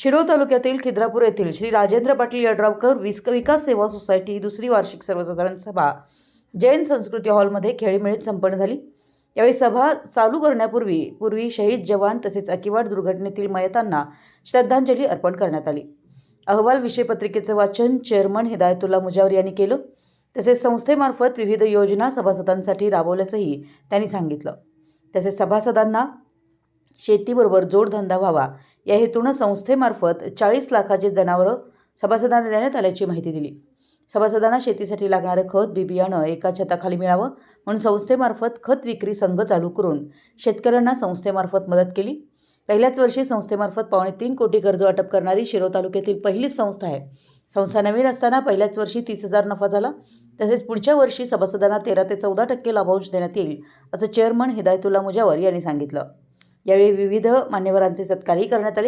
शिरोळ तालुक्यातील खिद्रापूर येथील श्री राजेंद्र पाटील यड्रावकर विकास सेवा सोसायटी दुसरी वार्षिक सर्वसाधारण सभा जैन संस्कृती हॉलमध्ये खेळीमेळीत संपन्न झाली। यावेळी सभा चालू करण्यापूर्वी शहीद जवान तसेच अकिवाड दुर्घटनेतील मयतांना श्रद्धांजली अर्पण करण्यात आली। अहवाल विषय पत्रिकेचे वाचन चेअरमन हिदायतुल्ला मुजावर यांनी केलं। तसेच संस्थेमार्फत विविध योजना सभासदांसाठी राबवल्याचंही त्यांनी सांगितलं। तसेच सभासदांना शेतीबरोबर जोडधंदा व्हावा या हेतूने संस्थेमार्फत 40 लाखाचे जनावरं सभासदांना देण्यात आल्याची माहिती दिली। सभासदांना शेतीसाठी लागणारे खत बियाणं एका छताखाली मिळावं म्हणून संस्थेमार्फत खत विक्री संघ चालू करून शेतकऱ्यांना संस्थेमार्फत मदत केली। पहिल्याच वर्षी संस्थेमार्फत 3.25 कोटी कर्ज वाटप करणारी शिरोळ तालुक्यातील पहिलीच संस्था आहे। संस्था नवीन असताना पहिल्याच वर्षी 30,000 नफा झाला। तसेच पुढच्या वर्षी सभासदांना 13 ते 14% लाभांश देण्यात येईल असं चेअरमन हिदायतुल्ला मुजावर यांनी सांगितलं। यावेळी विविध मान्यवरांचे सत्कारही करण्यात आले।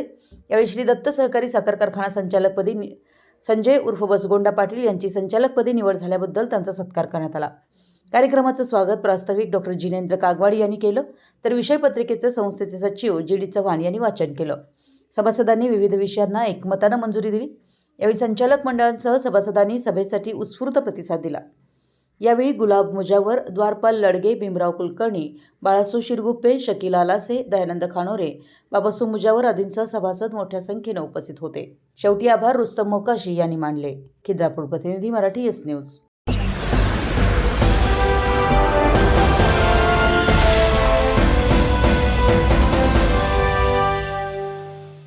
यावेळी श्री दत्त सहकारी साखर कारखाना संचालकपदी संजय उर्फ बसगोंडा पाटील यांची संचालकपदी निवड झाल्याबद्दल त्यांचा सत्कार करण्यात आला। कार्यक्रमाचं स्वागत प्रास्ताविक डॉक्टर जिनेंद्र कागवाडी यांनी केलं, तर विषय पत्रिकेचे संस्थेचे सचिव जी.डी. चव्हाण यांनी वाचन केलं। सभासदांनी विविध विषयांना एकमतानं मंजुरी दिली। यावेळी संचालक मंडळांसह सभासदांनी सभेसाठी उत्स्फूर्त प्रतिसाद दिला। यावेळी गुलाब मुजावर, द्वारपाल लडगे, भीमराव कुलकर्णी, बाळासू शिरगुप्पे, शकील आलासे, दयानंद खानोरे, बाबासू मुजावर आदींसह सभासद मोठ्या संख्येने उपस्थित होते। शेवटी आभार रुस्तम मोकाशी यांनी मानले। खिद्रापूर प्रतिनिधी मराठी एस न्यूज।